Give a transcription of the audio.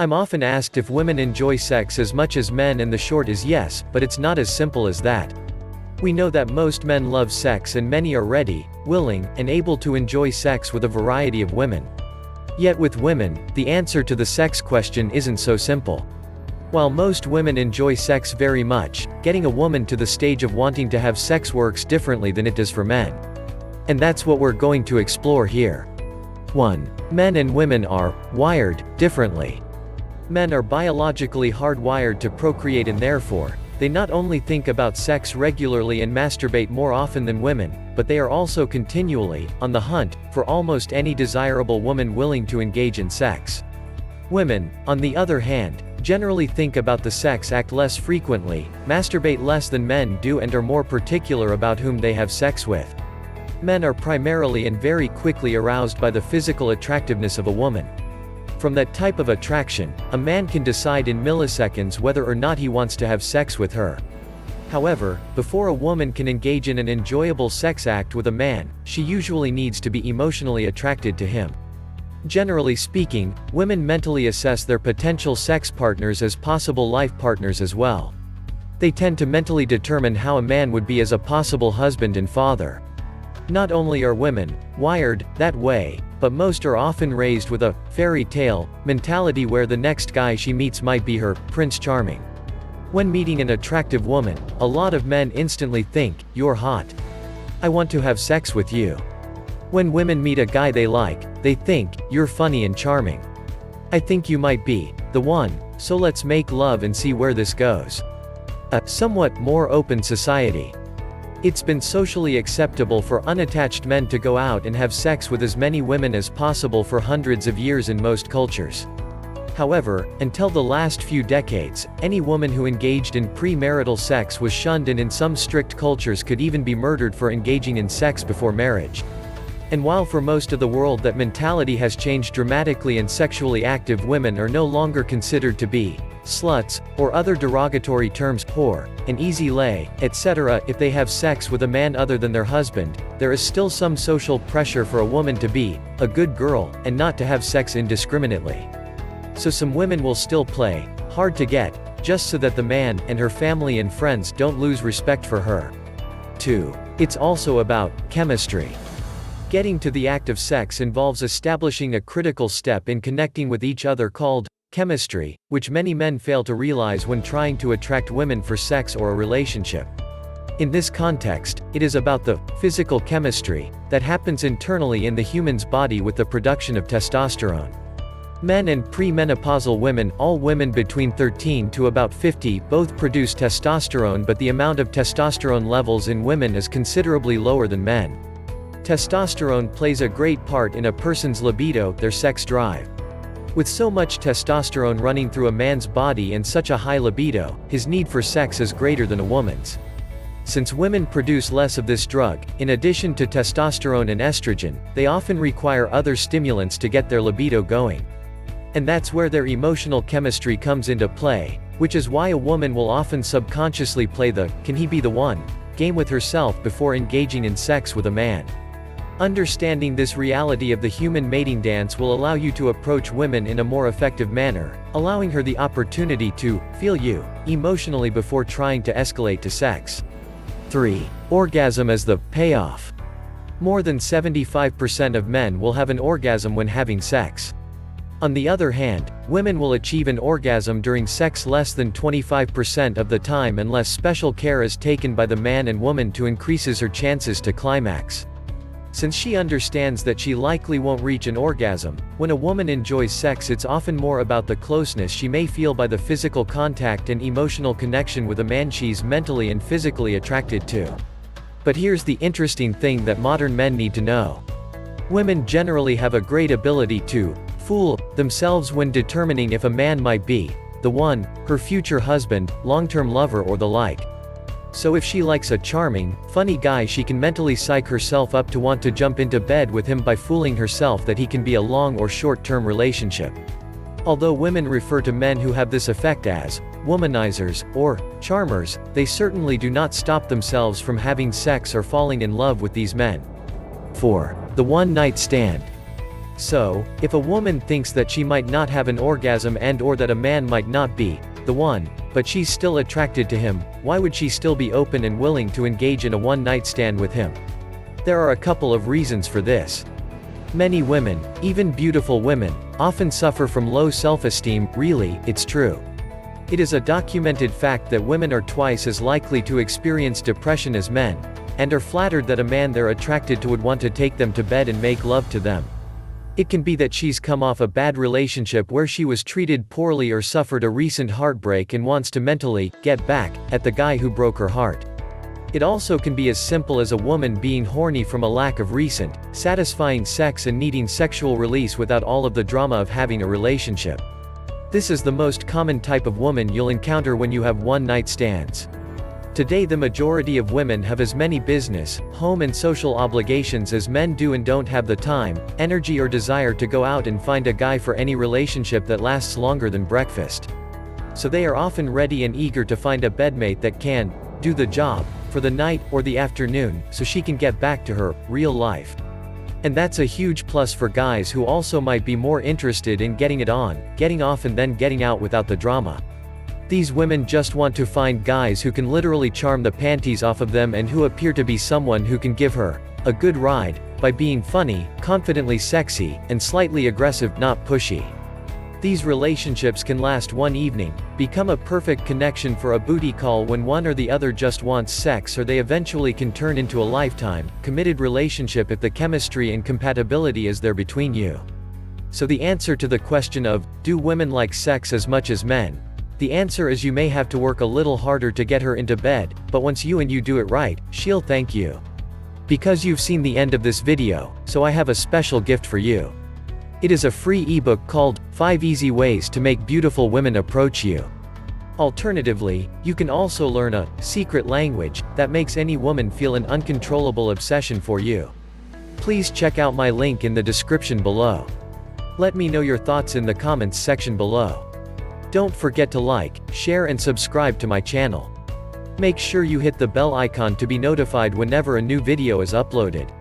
I'm often asked if women enjoy sex as much as men, and the short is yes, but it's not as simple as that. We know that most men love sex and many are ready, willing, and able to enjoy sex with a variety of women. Yet with women, the answer to the sex question isn't so simple. While most women enjoy sex very much, getting a woman to the stage of wanting to have sex works differently than it does for men. And that's what we're going to explore here. 1. Men and women are wired differently. Men are biologically hardwired to procreate, and therefore, they not only think about sex regularly and masturbate more often than women, but they are also continually on the hunt for almost any desirable woman willing to engage in sex. Women, on the other hand, generally think about the sex act less frequently, masturbate less than men do, and are more particular about whom they have sex with. Men are primarily and very quickly aroused by the physical attractiveness of a woman. From that type of attraction, a man can decide in milliseconds whether or not he wants to have sex with her. However, before a woman can engage in an enjoyable sex act with a man, she usually needs to be emotionally attracted to him. Generally speaking, women mentally assess their potential sex partners as possible life partners as well. They tend to mentally determine how a man would be as a possible husband and father. Not only are women wired that way, but most are often raised with a fairy tale mentality where the next guy she meets might be her Prince Charming. When meeting an attractive woman, a lot of men instantly think, "You're hot. I want to have sex with you." When women meet a guy they like, they think, "You're funny and charming. I think you might be the one, so let's make love and see where this goes." A somewhat more open society. It's been socially acceptable for unattached men to go out and have sex with as many women as possible for hundreds of years in most cultures. However, until the last few decades, any woman who engaged in premarital sex was shunned, and in some strict cultures could even be murdered for engaging in sex before marriage. And while for most of the world that mentality has changed dramatically, and sexually active women are no longer considered to be sluts, or other derogatory terms, whore, an easy lay, etc. if they have sex with a man other than their husband, there is still some social pressure for a woman to be a good girl, and not to have sex indiscriminately. So some women will still play hard to get, just so that the man and her family and friends don't lose respect for her. 2. It's also about chemistry. Getting to the act of sex involves establishing a critical step in connecting with each other called chemistry, which many men fail to realize when trying to attract women for sex or a relationship. In this context, it is about the physical chemistry that happens internally in the human's body with the production of testosterone. Men and premenopausal women, all women between 13 to about 50, both produce testosterone, but the amount of testosterone levels in women is considerably lower than men. Testosterone plays a great part in a person's libido, their sex drive. With so much testosterone running through a man's body and such a high libido, his need for sex is greater than a woman's. Since women produce less of this drug, in addition to testosterone and estrogen, they often require other stimulants to get their libido going. And that's where their emotional chemistry comes into play, which is why a woman will often subconsciously play the "can he be the one" game with herself before engaging in sex with a man. Understanding this reality of the human mating dance will allow you to approach women in a more effective manner, allowing her the opportunity to feel you emotionally before trying to escalate to sex. 3. Orgasm as the payoff. More than 75% of men will have an orgasm when having sex. On the other hand, women will achieve an orgasm during sex less than 25% of the time unless special care is taken by the man and woman to increase her chances to climax. Since she understands that she likely won't reach an orgasm, when a woman enjoys sex, it's often more about the closeness she may feel by the physical contact and emotional connection with a man she's mentally and physically attracted to. But here's the interesting thing that modern men need to know. Women generally have a great ability to fool themselves when determining if a man might be the one, her future husband, long-term lover, or the like. So if she likes a charming, funny guy, she can mentally psych herself up to want to jump into bed with him by fooling herself that he can be a long or short-term relationship. Although women refer to men who have this effect as womanizers or charmers, they certainly do not stop themselves from having sex or falling in love with these men. 4. The one-night stand. So, if a woman thinks that she might not have an orgasm and/or that a man might not be the one, but she's still attracted to him, why would she still be open and willing to engage in a one-night stand with him? There are a couple of reasons for this. Many women, even beautiful women, often suffer from low self-esteem. Really, it's true. It is a documented fact that women are twice as likely to experience depression as men, and are flattered that a man they're attracted to would want to take them to bed and make love to them. It can be that she's come off a bad relationship where she was treated poorly or suffered a recent heartbreak and wants to mentally get back at the guy who broke her heart. It also can be as simple as a woman being horny from a lack of recent, satisfying sex and needing sexual release without all of the drama of having a relationship. This is the most common type of woman you'll encounter when you have one-night stands. Today the majority of women have as many business, home and social obligations as men do and don't have the time, energy or desire to go out and find a guy for any relationship that lasts longer than breakfast. So they are often ready and eager to find a bedmate that can do the job for the night or the afternoon, so she can get back to her real life. And that's a huge plus for guys who also might be more interested in getting it on, getting off and then getting out without the drama. These women just want to find guys who can literally charm the panties off of them and who appear to be someone who can give her a good ride by being funny, confidently sexy, and slightly aggressive, not pushy. These relationships can last one evening, become a perfect connection for a booty call when one or the other just wants sex, or they eventually can turn into a lifetime, committed relationship if the chemistry and compatibility is there between you. So the answer to the question of, do women like sex as much as men? The answer is you may have to work a little harder to get her into bed, but once you do it right, she'll thank you. Because you've seen the end of this video, so I have a special gift for you. It is a free ebook called 5 Easy Ways to Make Beautiful Women Approach You. Alternatively, you can also learn a secret language that makes any woman feel an uncontrollable obsession for you. Please check out my link in the description below. Let me know your thoughts in the comments section below. Don't forget to like, share and subscribe to my channel. Make sure you hit the bell icon to be notified whenever a new video is uploaded.